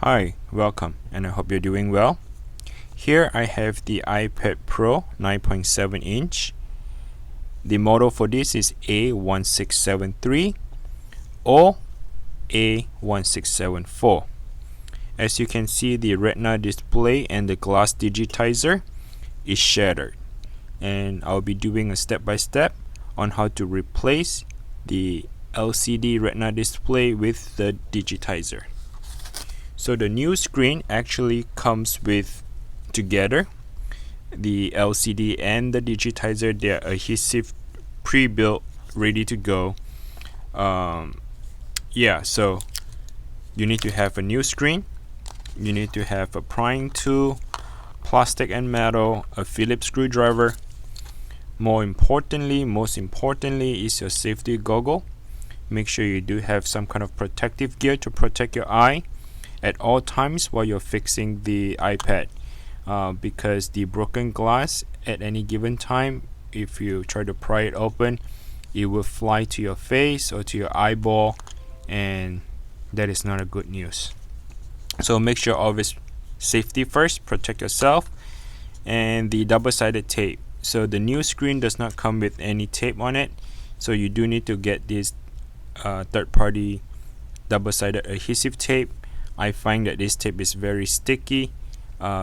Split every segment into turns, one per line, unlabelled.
Hi, welcome, and I hope you're doing well. Here I have the iPad Pro 9.7 inch. The model for this is A1673 or A1674. As you can see, the Retina display and the glass digitizer is shattered, and I'll be doing a step-by-step on how to replace the LCD Retina display with the digitizer. So the new screen actually comes with together the LCD and the digitizer. They're adhesive, pre-built, ready to go. So you need to have a new screen. You need to have a prying tool, plastic and metal, a Phillips screwdriver. Most importantly is your safety goggle. Make sure you do have some kind of protective gear to protect your eye at all times while you're fixing the iPad, because the broken glass at any given time, if you try to pry it open, it will fly to your face or to your eyeball, and that is not a good news. So make sure always safety first, protect yourself. And the double-sided tape. So the new screen does not come with any tape on it, so you do need to get this third-party double-sided adhesive tape. I find that this tape is very sticky,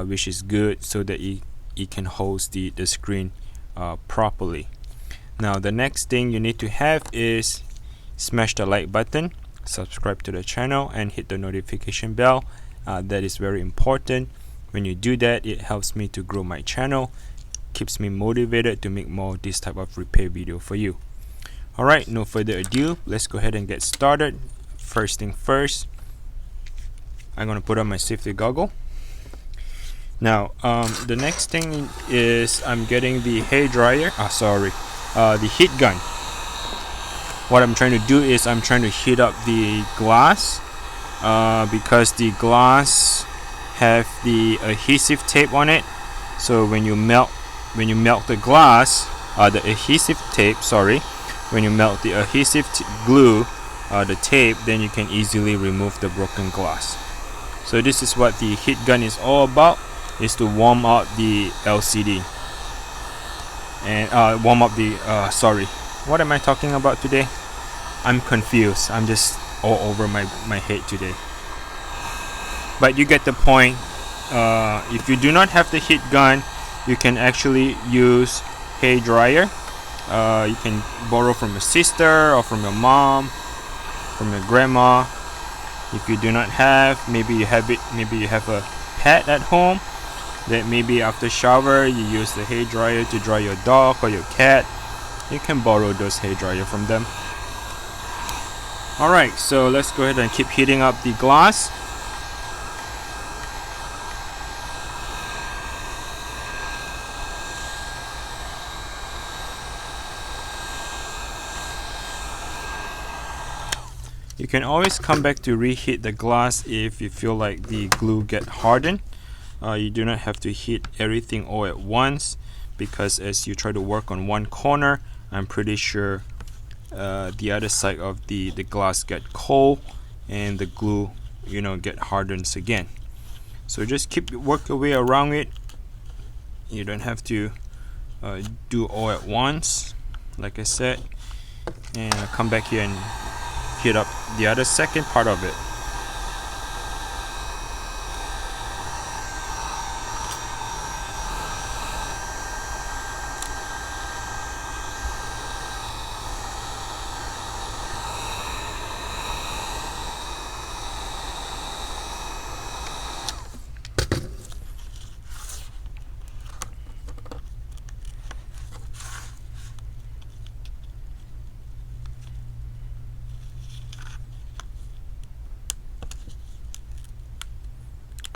which is good so that it can hold the screen properly. Now the next thing you need to have is smash the like button, subscribe to the channel, and hit the notification bell. That is very important. When you do that, it helps me to grow my channel, keeps me motivated to make more this type of repair video for you. Alright, no further ado, let's go ahead and get started. First thing first, I'm going to put on my safety goggle. Now the next thing is I'm getting the hair dryer, the heat gun. What I'm trying to do is I'm trying to heat up the glass, because the glass have the adhesive tape on it. So when you melt the glass, the adhesive tape, when you melt the adhesive glue, the tape, then you can easily remove the broken glass. So this is what the heat gun is all about, is to warm up the LCD and warm up the what am I talking about today? I'm confused. I'm just all over my head today. But you get the point. If you do not have the heat gun, you can actually use hair dryer. You can borrow from your sister or from your mom, from your grandma. If you do not have, maybe you have a pet at home that maybe after shower you use the hair dryer to dry your dog or your cat. You can borrow those hair dryer from them. Alright, so let's go ahead and keep heating up the glass. You can always come back to reheat the glass if you feel like the glue get hardened. You do not have to heat everything all at once, because as you try to work on one corner, I'm pretty sure the other side of the glass get cold and the glue get hardened again. So just work your way around it. You don't have to do all at once, like I said. And I'll come back here and heat up the other second part of it.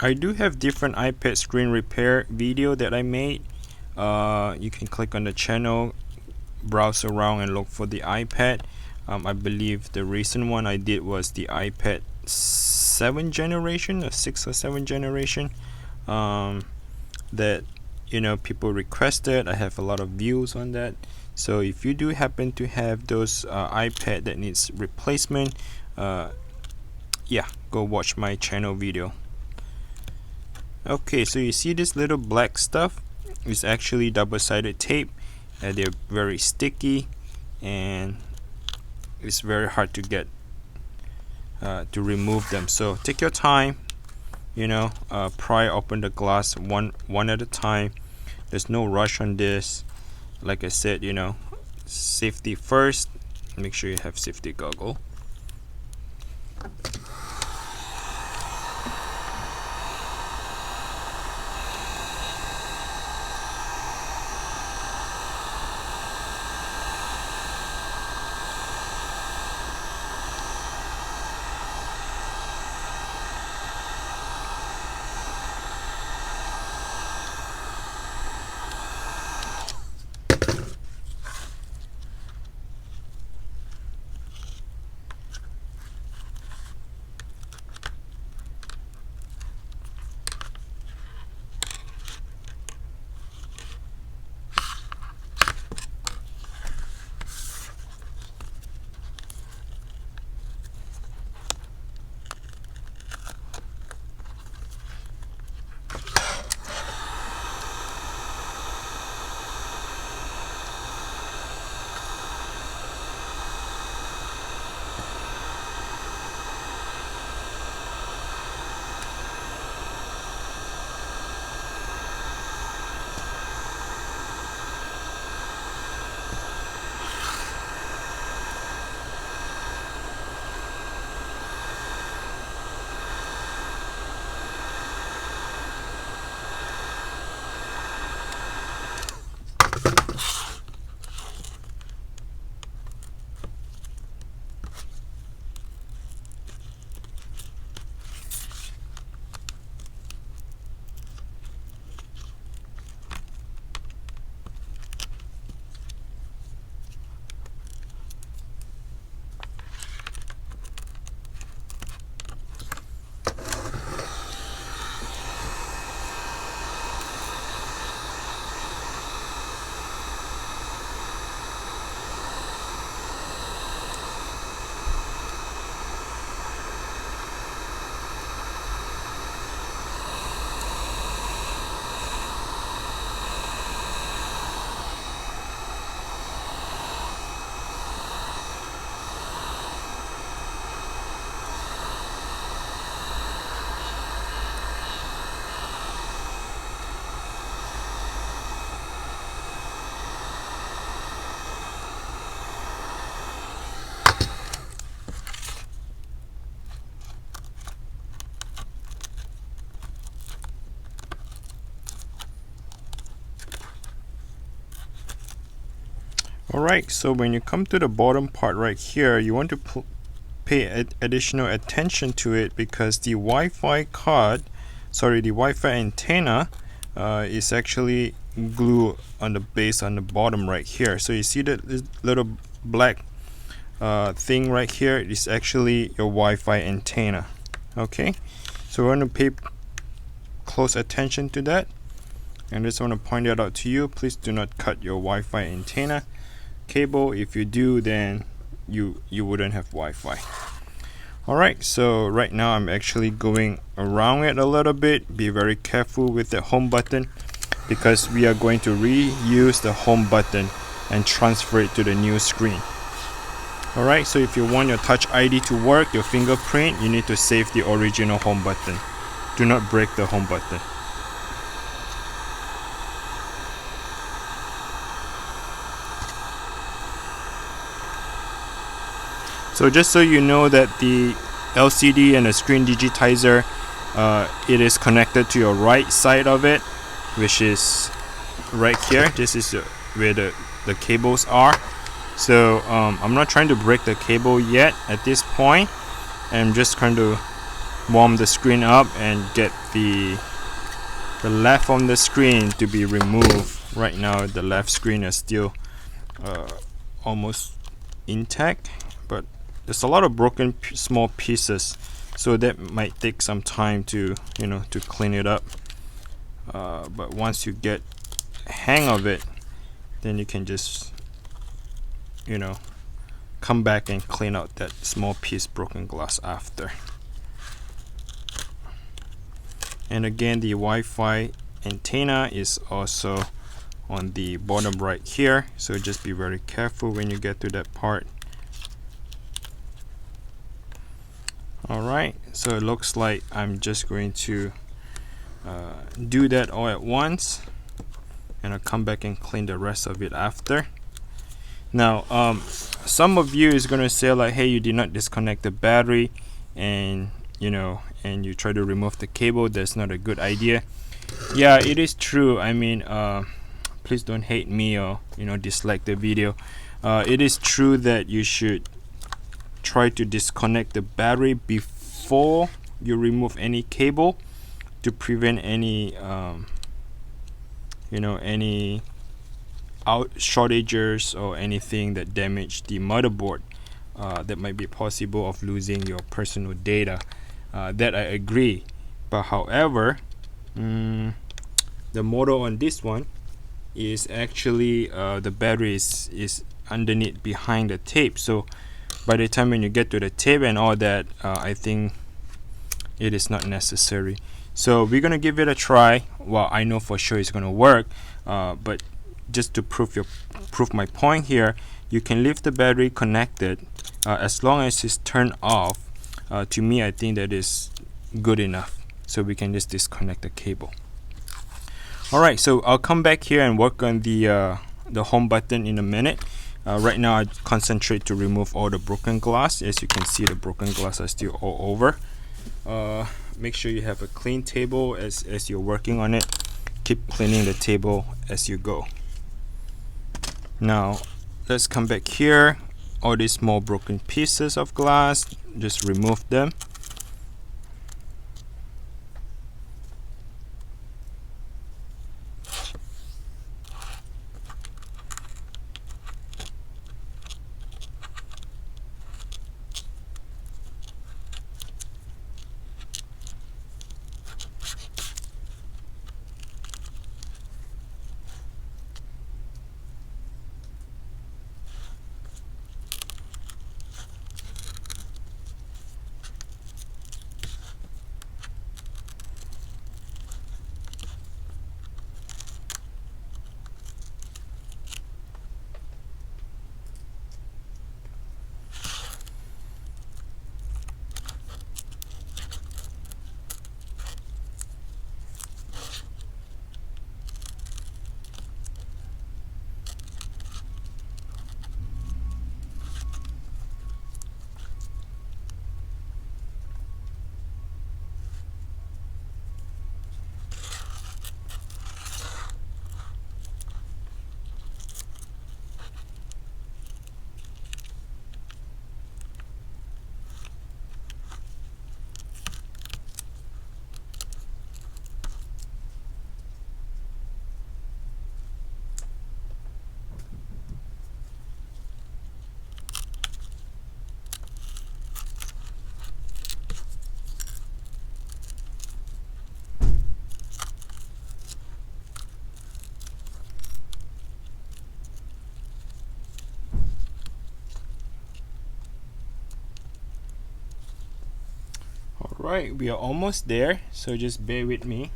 I do have different iPad screen repair video that I made. You can click on the channel, browse around and look for the iPad. I believe the recent one I did was the iPad 7th generation or 6th or 7th generation, that people requested. I have a lot of views on that. So if you do happen to have those iPad that needs replacement, go watch my channel video. Okay, so you see this little black stuff is actually double-sided tape, and they're very sticky, and it's very hard to get to remove them. So take your time, pry open the glass one at a time. There's no rush on this. Like I said, safety first. Make sure you have safety goggle. Alright, so when you come to the bottom part right here, you want to pay additional attention to it, because the Wi-Fi antenna is actually glue on the base on the bottom right here. So you see that little black thing right here is actually your Wi-Fi antenna. Okay, so we're going to pay close attention to that, and just want to point that out to you. Please do not cut your Wi-Fi antenna cable. If you do, then you wouldn't have Wi-Fi. Alright, so right now I'm actually going around it a little bit. Be very careful with the home button, because we are going to reuse the home button and transfer it to the new screen. Alright, so if you want your Touch ID to work, your fingerprint, you need to save the original home button. Do not break the home button. So just so you know that the LCD and the screen digitizer, it is connected to your right side of it, which is right here. This is where the cables are. So I'm not trying to break the cable yet at this point. I'm just trying to warm the screen up and get the left on the screen to be removed. Right now the left screen is still almost intact, but there's a lot of broken small pieces, so that might take some time to to clean it up, but once you get hang of it, then you can just come back and clean out that small piece broken glass after. And again, the Wi-Fi antenna is also on the bottom right here, so just be very careful when you get to that part. Alright, so it looks like I'm just going to do that all at once, and I'll come back and clean the rest of it after. Now some of you is going to say like, hey, you did not disconnect the battery, and and you try to remove the cable. That's not a good idea. Yeah, it is true. I mean, please don't hate me or dislike the video. It is true that you should try to disconnect the battery before you remove any cable, to prevent any any shortages or anything that damage the motherboard, that might be possible of losing your personal data. That I agree, but however, the model on this one is actually the battery is underneath behind the tape, so by the time when you get to the tape and all that, I think it is not necessary. So we're gonna give it a try. Well, I know for sure it's gonna work, but just to prove my point here, you can leave the battery connected as long as it's turned off. To me, I think that is good enough, so we can just disconnect the cable. Alright, so I'll come back here and work on the home button in a minute. Right now I concentrate to remove all the broken glass. As you can see, the broken glass are still all over. Make sure you have a clean table as you're working on it. Keep cleaning the table as you go. Now let's come back here. All these small broken pieces of glass, just remove them. Alright, we are almost there, so just bear with me.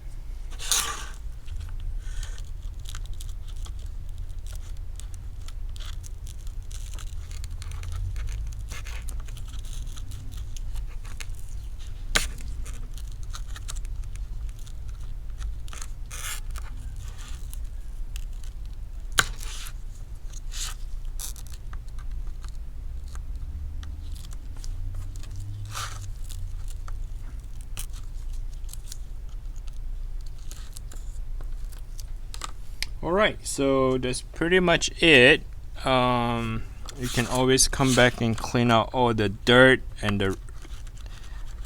Alright, so that's pretty much it. You can always come back and clean out all the dirt and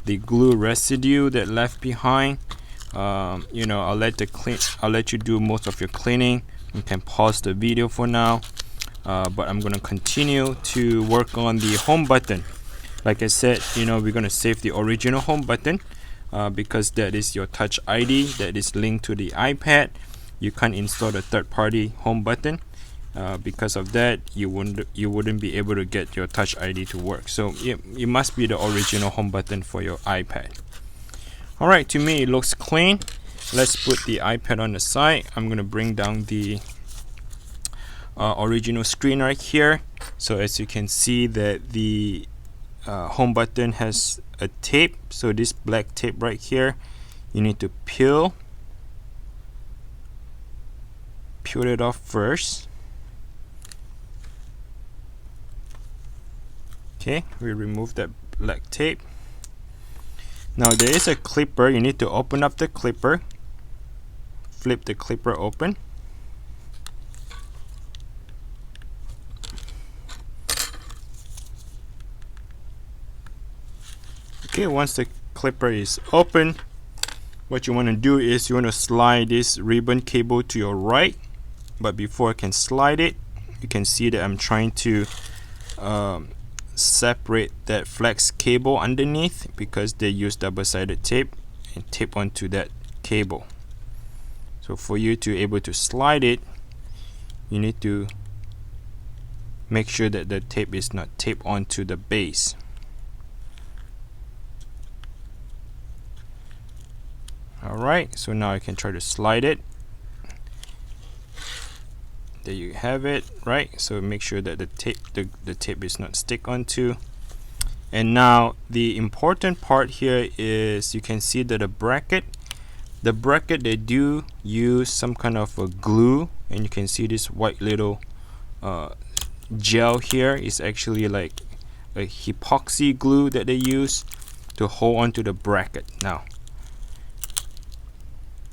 the glue residue that left behind. I'll let you do most of your cleaning. You can pause the video for now, but I'm gonna continue to work on the home button. Like I said, we're gonna save the original home button because that is your touch ID that is linked to the iPad. You can't install the third-party home button. Because of that, you wouldn't be able to get your touch ID to work. So it must be the original home button for your iPad. Alright, to me it looks clean. Let's put the iPad on the side. I'm gonna bring down the original screen right here. So as you can see that the home button has a tape. So this black tape right here, you need to peel it off first. Okay, we remove that black tape. Now there is a clipper. You need to open up the clipper, flip the clipper open. Okay, once the clipper is open, what you want to do is you want to slide this ribbon cable to your right. But before I can slide it, you can see that I'm trying to separate that flex cable underneath, because they use double-sided tape and tape onto that cable. So for you to be able to slide it, you need to make sure that the tape is not taped onto the base. Alright, so now I can try to slide it. There you have it, right? So make sure that the tape is not stick onto. And now the important part here is you can see that the bracket they do use some kind of a glue, and you can see this white little gel here is actually like a epoxy glue that they use to hold onto the bracket. Now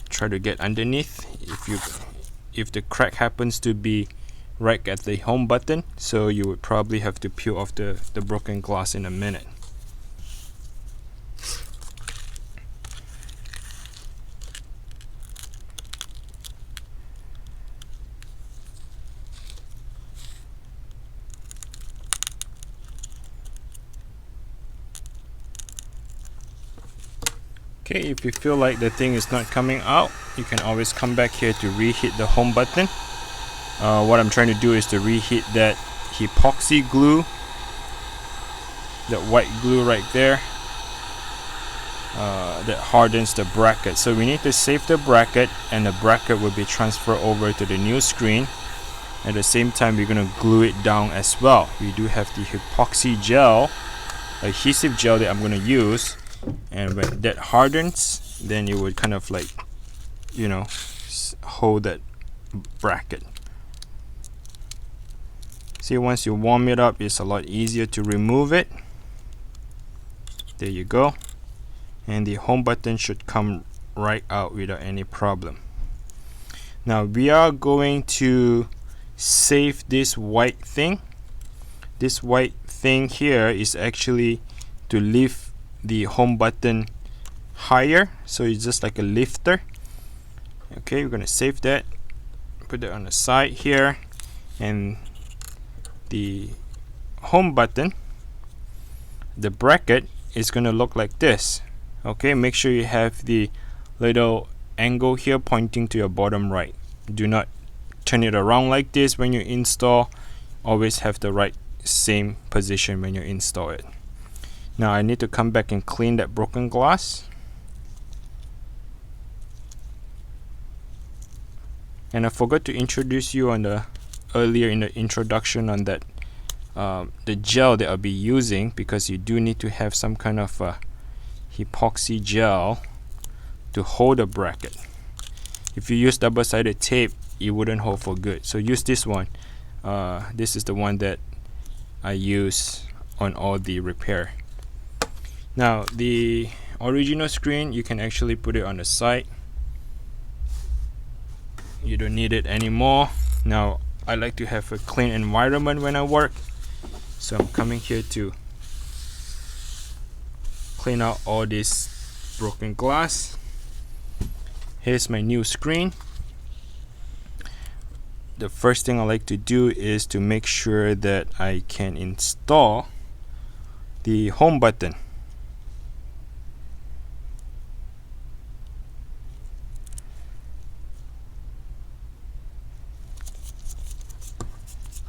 try to get underneath. If the crack happens to be right at the home button, so you would probably have to peel off the broken glass in a minute. Okay, if you feel like the thing is not coming out, you can always come back here to reheat the home button. What I'm trying to do is to reheat that epoxy glue, that white glue right there, that hardens the bracket. So we need to save the bracket, and the bracket will be transferred over to the new screen. At the same time, we're going to glue it down as well. We do have the epoxy gel, adhesive gel that I'm going to use. And when that hardens, then you would kind of like, you know, hold that bracket. See, once you warm it up, it's a lot easier to remove it. There you go. And the home button should come right out without any problem. Now we are going to save this white thing. This white thing here is actually to lift the home button higher, so it's just like a lifter. Okay, we're gonna save that, put it on the side here, and the home button, the bracket is gonna look like this. Okay, make sure you have the little angle here pointing to your bottom right. Do not turn it around like this when you install. Always have the right same position when you install it. Now I need to come back and clean that broken glass. And I forgot to introduce you on the earlier in the introduction on that the gel that I'll be using, because you do need to have some kind of epoxy gel to hold the bracket. If you use double-sided tape, it wouldn't hold for good. So use this one. This is the one that I use on all the repair. Now the original screen, you can actually put it on the side. You don't need it anymore. Now I like to have a clean environment when I work, so I'm coming here to clean out all this broken glass. Here's my new screen. The first thing I like to do is to make sure that I can install the home button.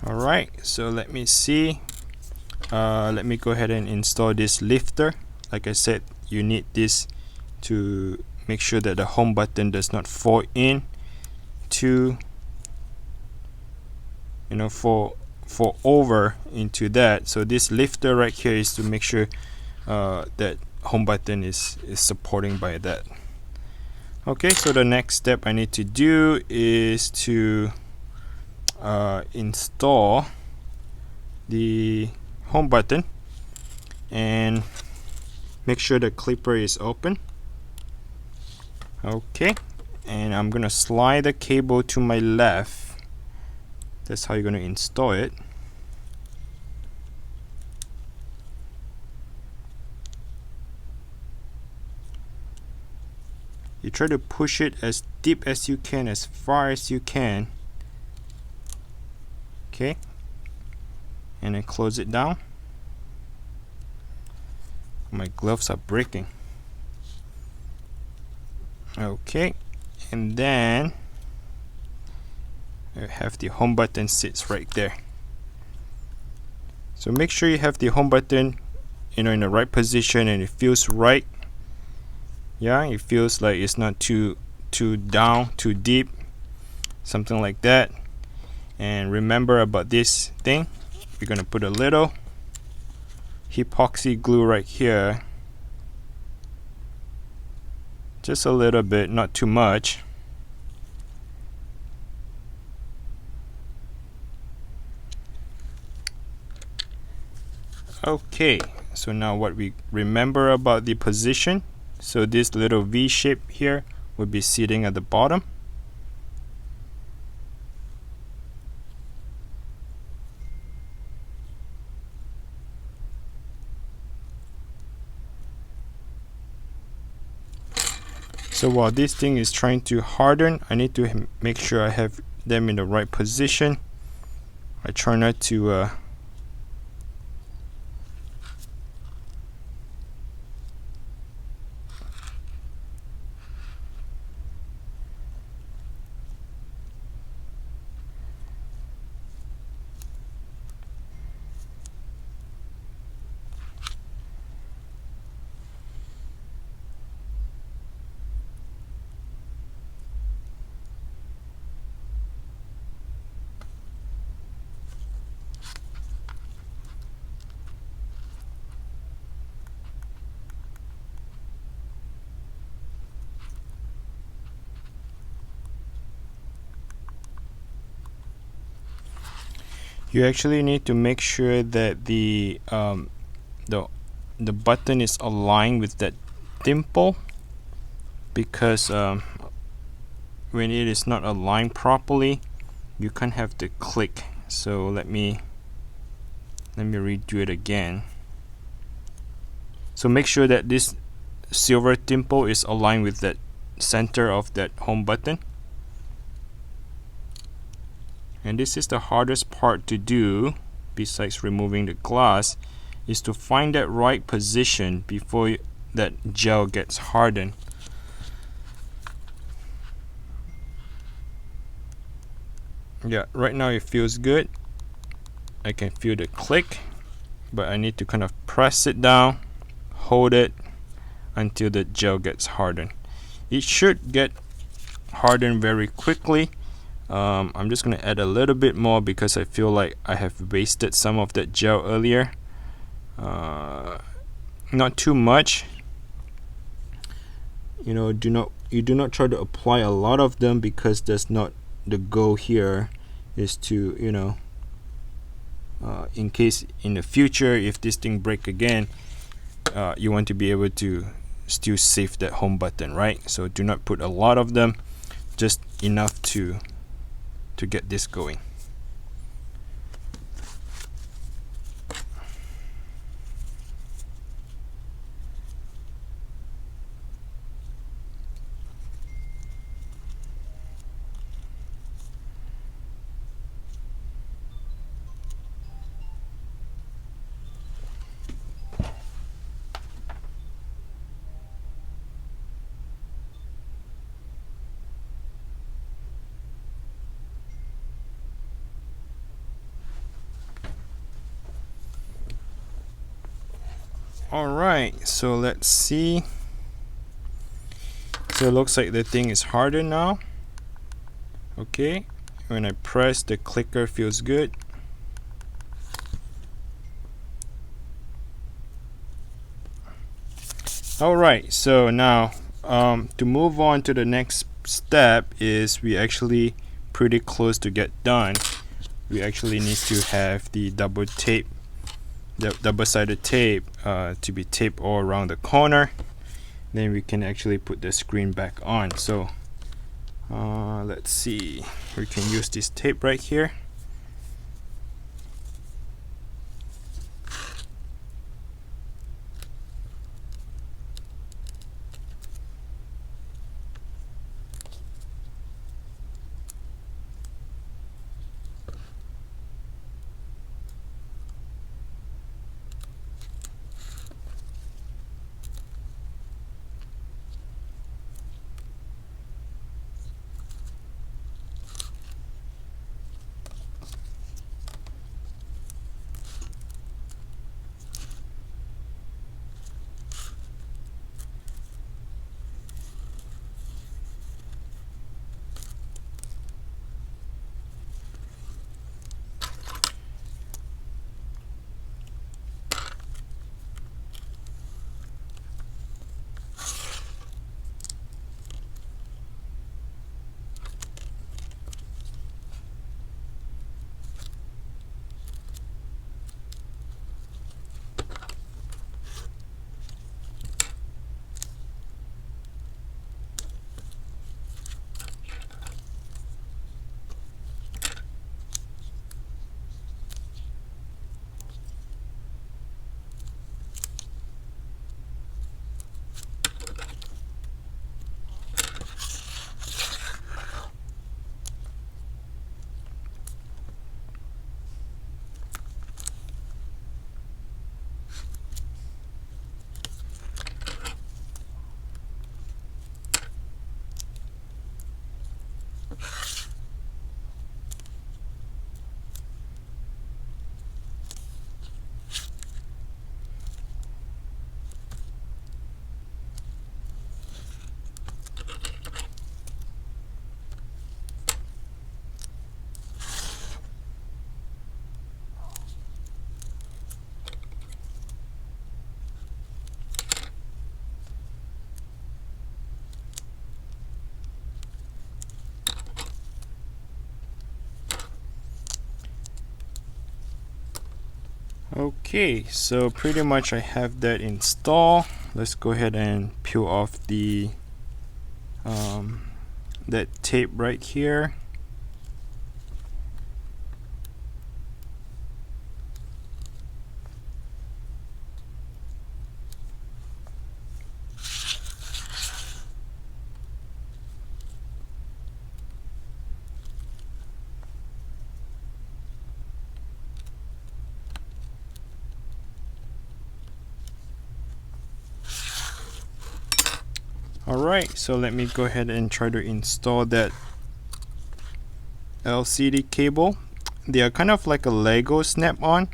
Alright, so let me see. Let me go ahead and install this lifter. Like I said, you need this to make sure that the home button does not fall in to, fall over into that. So this lifter right here is to make sure that home button is supporting by that. Okay, so the next step I need to do is to install the home button and make sure the clipper is open. Okay, and I'm gonna slide the cable to my left. That's how you're gonna install it. You try to push it as deep as you can, as far as you can. Okay, and then close it down. My gloves are breaking. Okay, and then I have the home button sits right there. So make sure you have the home button in the right position and it feels right. Yeah, it feels like it's not too down, too deep, something like that. And remember about this thing, we're gonna put a little epoxy glue right here, just a little bit, not too much. Okay, so now what we remember about the position, so this little V shape here would be sitting at the bottom. So while this thing is trying to harden, I need to make sure I have them in the right position. I try not to you actually need to make sure that the button is aligned with that dimple, because when it is not aligned properly, you can't have the click. So let me redo it again. So make sure that this silver dimple is aligned with that center of that home button. And this is the hardest part to do, besides removing the glass, is to find that right position before that gel gets hardened. Yeah, right now it feels good. I can feel the click, but I need to kind of press it down, hold it until the gel gets hardened. It should get hardened very quickly. I'm just going to add a little bit more because I feel like I have wasted some of that gel earlier. Not too much. You do not try to apply a lot of them, because that's not the goal here. Is to in case in the future if this thing break again, you want to be able to still save that home button, right? So do not put a lot of them, just enough to get this going. Alright, so let's see. So it looks like the thing is harder now. Okay, when I press, the clicker feels good. Alright, so now to move on to the next step is we actually pretty close to get done. We actually need to have the double-sided tape to be taped all around the corner. Then we can actually put the screen back on. So let's see, we can use this tape right here. Okay, so pretty much I have that installed. Let's go ahead and peel off the that tape right here. Alright, so let me go ahead and try to install that LCD cable. They are kind of like a Lego snap-on.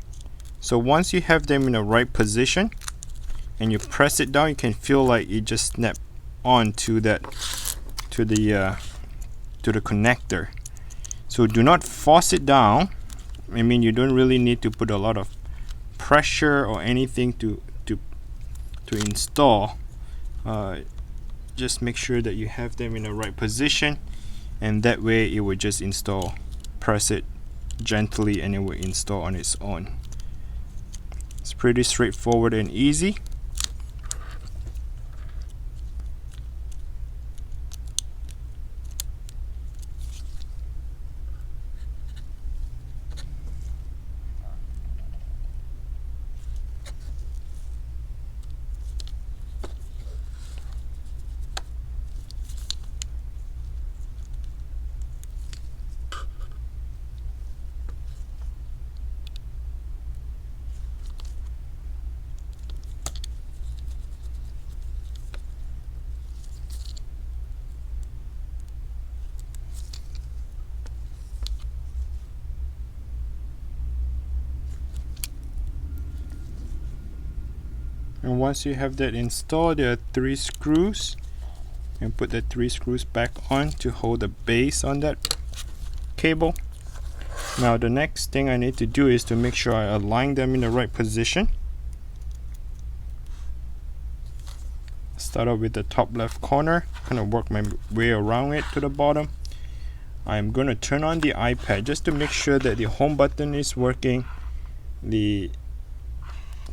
So once you have them in the right position and you press it down, you can feel like it just snap on to that to the connector. So do not force it down. I mean, you don't really need to put a lot of pressure or anything to install. Just make sure that you have them in the right position, and that way it will just install. Press it gently and it will install on its own. It's pretty straightforward and easy. And once you have that installed, there are 3 screws and put the 3 screws back on to hold the base on that cable. Now the next thing I need to do is to make sure I align them in the right position. Start off with the top left corner, kind of work my way around it to the bottom. I'm going to turn on the iPad just to make sure that the home button is working, the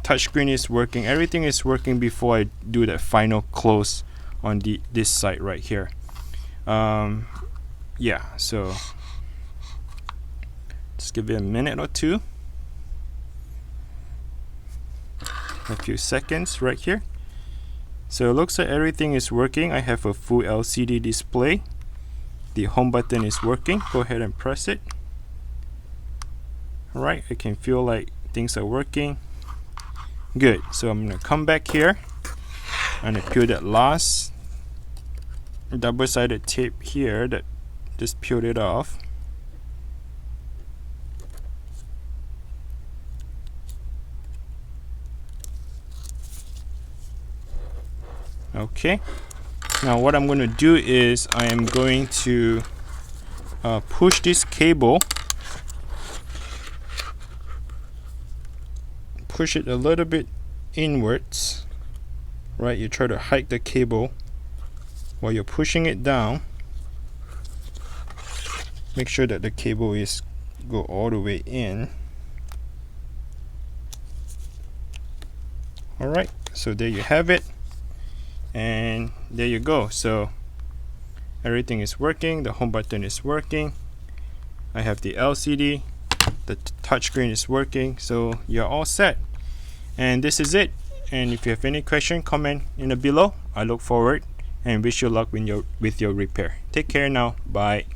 touchscreen is working, everything is working before I do that final close on this side right here. Yeah, so just give it a minute or two, a few seconds right here. So it looks like everything is working. I have a full LCD display. The home button is working. Go ahead and press it. Alright, I can feel like things are working. Good. So I'm going to come back here and peel that last double-sided tape here that just peeled it off. Okay, now what I'm going to do is I am going to push this cable, push it a little bit inwards, right? You try to hike the cable while you're pushing it down. Make sure that the cable is go all the way in. Alright, so there you have it. And there you go. So everything is working, the home button is working, I have the LCD, the touchscreen is working, so you're all set. And this is it. And if you have any question, comment in the below. I look forward and wish you luck with your repair. Take care now. Bye.